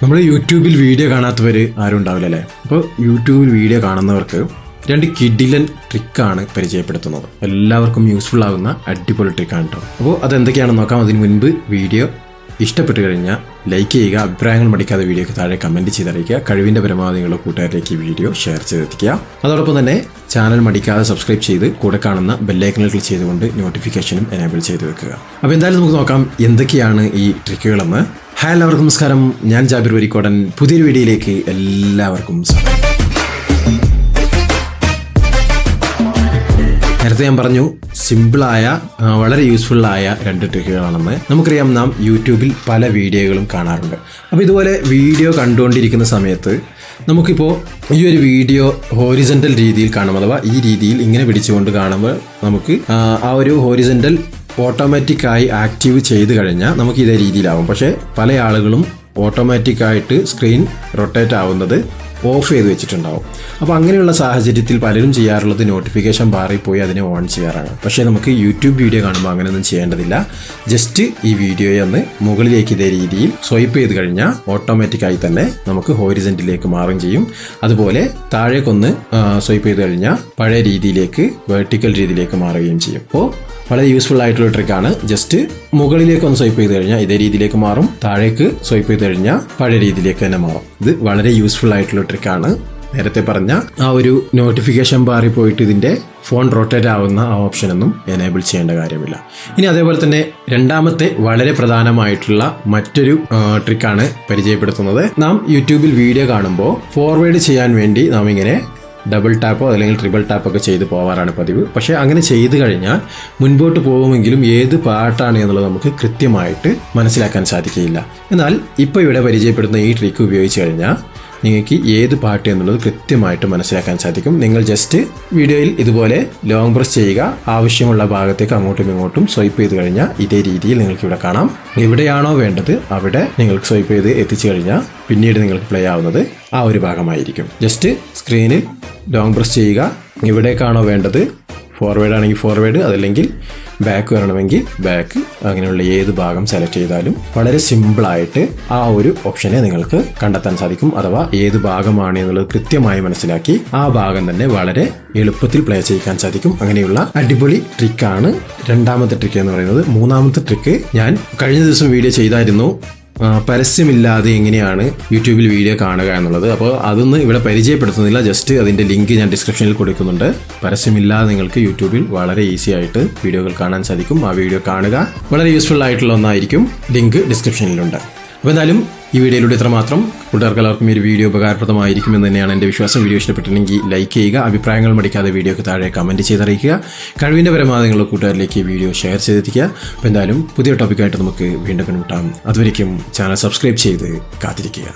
നമ്മൾ യൂട്യൂബിൽ വീഡിയോ കാണാത്തവർ ആരും ഉണ്ടാവില്ല അല്ലേ? അപ്പോൾ യൂട്യൂബിൽ വീഡിയോ കാണുന്നവർക്ക് 2 കിഡിലൻ ട്രിക്കാണ് പരിചയപ്പെടുത്തുന്നത്. എല്ലാവർക്കും യൂസ്ഫുൾ ആകുന്ന അടിപൊളി ട്രിക്കാണ് കേട്ടോ. അപ്പോൾ അതെന്തൊക്കെയാണെന്ന് നോക്കാം. അതിന് മുൻപ് വീഡിയോ ഇഷ്ടപ്പെട്ട് കഴിഞ്ഞാൽ ലൈക്ക് ചെയ്യുക, അഭിപ്രായങ്ങൾ മടിക്കാതെ വീഡിയോക്ക് താഴെ കമൻറ്റ് ചെയ്തറിയിക്കുക, കഴിവിൻ്റെ പരമാവധി നിങ്ങളുടെ കൂട്ടുകാരിലേക്ക് വീഡിയോ ഷെയർ ചെയ്തെത്തിക്കുക. അതോടൊപ്പം തന്നെ ചാനൽ മടിക്കാതെ സബ്സ്ക്രൈബ് ചെയ്ത് കൂടെ കാണുന്ന ബെല്ലൈക്കണിൽ ക്ലിക്ക് ചെയ്തുകൊണ്ട് നോട്ടിഫിക്കേഷനും എനേബിൾ ചെയ്ത് വെക്കുക. അപ്പോൾ എന്തായാലും നമുക്ക് നോക്കാം എന്തൊക്കെയാണ് ഈ ട്രിക്കുകളെന്ന്. ഹായ്, എല്ലാവർക്കും നമസ്കാരം. ഞാൻ ജാബിർവരിക്കോടൻ. പുതിയൊരു വീഡിയോയിലേക്ക് എല്ലാവർക്കും സ്വാഗതം. നേരത്തെ ഞാൻ പറഞ്ഞു സിമ്പിളായ വളരെ യൂസ്ഫുള്ളായ 2 ട്രിക്കുകളാണെന്ന്. നമുക്കറിയാം, നാം യൂട്യൂബിൽ പല വീഡിയോകളും കാണാറുണ്ട്. അപ്പോൾ ഇതുപോലെ വീഡിയോ കണ്ടുകൊണ്ടിരിക്കുന്ന സമയത്ത് നമുക്കിപ്പോൾ ഈ ഒരു വീഡിയോ ഹോറിസെൻ്റൽ രീതിയിൽ കാണും, അഥവാ ഈ രീതിയിൽ ഇങ്ങനെ പിടിച്ചുകൊണ്ട് കാണുമ്പോൾ നമുക്ക് ആ ഒരു ഹോറിസെൻ്റൽ ഓട്ടോമാറ്റിക്കായി ആക്റ്റീവ് ചെയ്ത് കഴിഞ്ഞാൽ നമുക്ക് ഇതേ രീതിയിലാവും. പക്ഷേ പല ആളുകളും ഓട്ടോമാറ്റിക്കായിട്ട് സ്ക്രീൻ റൊട്ടേറ്റ് ആവുന്നത് ഓഫ് ചെയ്ത് വെച്ചിട്ടുണ്ടാവും. അപ്പോൾ അങ്ങനെയുള്ള സാഹചര്യത്തിൽ പലരും ചെയ്യാറുള്ളത് നോട്ടിഫിക്കേഷൻ ബാറിൽ പോയി അതിനെ ഓൺ ചെയ്യാറാണ്. പക്ഷേ നമുക്ക് യൂട്യൂബ് വീഡിയോ കാണുമ്പോൾ അങ്ങനെയൊന്നും ചെയ്യേണ്ടതില്ല. ജസ്റ്റ് ഈ വീഡിയോയെ ഒന്ന് മുകളിലേക്ക് ഇതേ രീതിയിൽ സ്വൈപ്പ് ചെയ്ത് കഴിഞ്ഞാൽ ഓട്ടോമാറ്റിക്കായി തന്നെ നമുക്ക് ഹോറിസെൻ്റിലേക്ക് മാറുകയും ചെയ്യും. അതുപോലെ താഴേക്കൊന്ന് സ്വൈപ്പ് ചെയ്ത് കഴിഞ്ഞാൽ പഴയ രീതിയിലേക്ക് വെർട്ടിക്കൽ രീതിയിലേക്ക് മാറുകയും ചെയ്യും. അപ്പോൾ വളരെ യൂസ്ഫുൾ ആയിട്ടുള്ള ട്രിക്കാണ്. ജസ്റ്റ് മുകളിലേക്ക് ഒന്ന് സ്വൈപ്പ് ചെയ്ത് കഴിഞ്ഞാൽ ഇതേ രീതിയിലേക്ക് മാറും, താഴേക്ക് സ്വൈപ്പ് ചെയ്ത് കഴിഞ്ഞാൽ പഴയ രീതിയിലേക്ക് തന്നെ മാറും. ഇത് വളരെ യൂസ്ഫുൾ ആയിട്ടുള്ള ട്രിക്കാണ്. നേരത്തെ പറഞ്ഞ ആ ഒരു നോട്ടിഫിക്കേഷൻ ബാറിൽ പോയിട്ട് ഇതിൻ്റെ ഫോൺ റൊട്ടേറ്റ് ആവുന്ന ആ ഓപ്ഷനൊന്നും എനേബിൾ ചെയ്യേണ്ട കാര്യമില്ല. ഇനി അതേപോലെ തന്നെ രണ്ടാമത്തെ വളരെ പ്രധാനമായിട്ടുള്ള മറ്റൊരു ട്രിക്കാണ് പരിചയപ്പെടുത്തുന്നത്. നാം യൂട്യൂബിൽ വീഡിയോ കാണുമ്പോൾ ഫോർവേഡ് ചെയ്യാൻ വേണ്ടി നാം ഇങ്ങനെ ഡബിൾ ടാപ്പോ അല്ലെങ്കിൽ ട്രിപ്പിൾ ടാപ്പോ ഒക്കെ ചെയ്ത് പോകാറാണ് പതിവ്. പക്ഷേ അങ്ങനെ ചെയ്ത് കഴിഞ്ഞാൽ മുൻപോട്ട് പോകുമെങ്കിലും ഏത് പാട്ടാണ് എന്നുള്ളത് നമുക്ക് കൃത്യമായിട്ട് മനസ്സിലാക്കാൻ സാധിക്കുകയില്ല. എന്നാൽ ഇപ്പോൾ ഇവിടെ പരിചയപ്പെടുന്ന ഈ ട്രിക്ക് ഉപയോഗിച്ച് കഴിഞ്ഞാൽ നിങ്ങൾക്ക് ഏത് പാട്ട് എന്നുള്ളത് കൃത്യമായിട്ട് മനസ്സിലാക്കാൻ സാധിക്കും. നിങ്ങൾ ജസ്റ്റ് വീഡിയോയിൽ ഇതുപോലെ ലോങ് പ്രസ് ചെയ്യുക, ആവശ്യമുള്ള ഭാഗത്തേക്ക് അങ്ങോട്ടും ഇങ്ങോട്ടും സ്വൈപ്പ് ചെയ്ത് കഴിഞ്ഞാൽ ഇതേ രീതിയിൽ നിങ്ങൾക്ക് ഇവിടെ കാണാം. എവിടെയാണോ വേണ്ടത് അവിടെ നിങ്ങൾക്ക് സ്വൈപ്പ് ചെയ്ത് എത്തിച്ചു കഴിഞ്ഞാൽ പിന്നീട് നിങ്ങൾക്ക് പ്ലേ ആവുന്നത് ആ ഒരു ഭാഗമായിരിക്കും. ജസ്റ്റ് സ്ക്രീനിൽ ലോങ് പ്രസ് ചെയ്യുക, എവിടേക്കാണോ വേണ്ടത്, ഫോർവേഡ് ആണെങ്കിൽ ഫോർവേഡ്, അതല്ലെങ്കിൽ ബാക്ക് വരണമെങ്കിൽ ബാക്ക്, അങ്ങനെയുള്ള ഏത് ഭാഗം സെലക്ട് ചെയ്താലും വളരെ സിമ്പിളായിട്ട് ആ ഒരു ഓപ്ഷനെ നിങ്ങൾക്ക് കണ്ടെത്താൻ സാധിക്കും. അഥവാ ഏത് ഭാഗമാണ് എന്നുള്ളത് കൃത്യമായി മനസ്സിലാക്കി ആ ഭാഗം തന്നെ വളരെ എളുപ്പത്തിൽ പ്ലേ ചെയ്യിക്കാൻ സാധിക്കും. അങ്ങനെയുള്ള അടിപൊളി ട്രിക്കാണ് രണ്ടാമത്തെ ട്രിക്ക് എന്ന് പറയുന്നത്. മൂന്നാമത്തെ ട്രിക്ക് ഞാൻ കഴിഞ്ഞ ദിവസം വീഡിയോ ചെയ്തായിരുന്നു, പരസ്യമില്ലാതെ എങ്ങനെയാണ് യൂട്യൂബിൽ വീഡിയോ കാണുക എന്നുള്ളത്. അപ്പോൾ അതൊന്നും ഇവിടെ പരിചയപ്പെടുത്തുന്നില്ല, ജസ്റ്റ് അതിൻ്റെ ലിങ്ക് ഞാൻ ഡിസ്ക്രിപ്ഷനിൽ കൊടുക്കുന്നുണ്ട്. പരസ്യമില്ലാതെ നിങ്ങൾക്ക് യൂട്യൂബിൽ വളരെ ഈസി ആയിട്ട് വീഡിയോകൾ കാണാൻ സാധിക്കും. ആ വീഡിയോ കാണുക, വളരെ യൂസ്ഫുൾ ആയിട്ടുള്ള ഒന്നായിരിക്കും. ലിങ്ക് ഡിസ്ക്രിപ്ഷനിലുണ്ട്. അപ്പോൾ എന്തായാലും ഈ വീഡിയോയിലൂടെ ഇത്രമാത്രം. കൂട്ടുകാർക്ക് എല്ലാവർക്കും ഈ ഒരു വീഡിയോ ഉപകാരപ്രദമായിരിക്കുമെന്ന് തന്നെയാണ് എൻ്റെ വിശ്വാസം. വീഡിയോ ഇഷ്ടപ്പെട്ടിട്ടുണ്ടെങ്കിൽ ലൈക്ക് ചെയ്യുക, അഭിപ്രായങ്ങൾ മടിക്കാതെ വീഡിയോക്ക് താഴെ കമൻറ്റ് ചെയ്തറിയിക്കുക, കഴിവിൻ്റെ പരമാവധി നിങ്ങളുടെ കൂട്ടുകാരിലേക്ക് ഈ വീഡിയോ ഷെയർ ചെയ്തെത്തിക്കുക. അപ്പോൾ എന്തായാലും പുതിയ ടോപ്പിക്കായിട്ട് നമുക്ക് വീണ്ടും കണ്ടുമുട്ടാം. അതുവരയ്ക്കും ചാനൽ സബ്സ്ക്രൈബ് ചെയ്ത് കാത്തിരിക്കുക.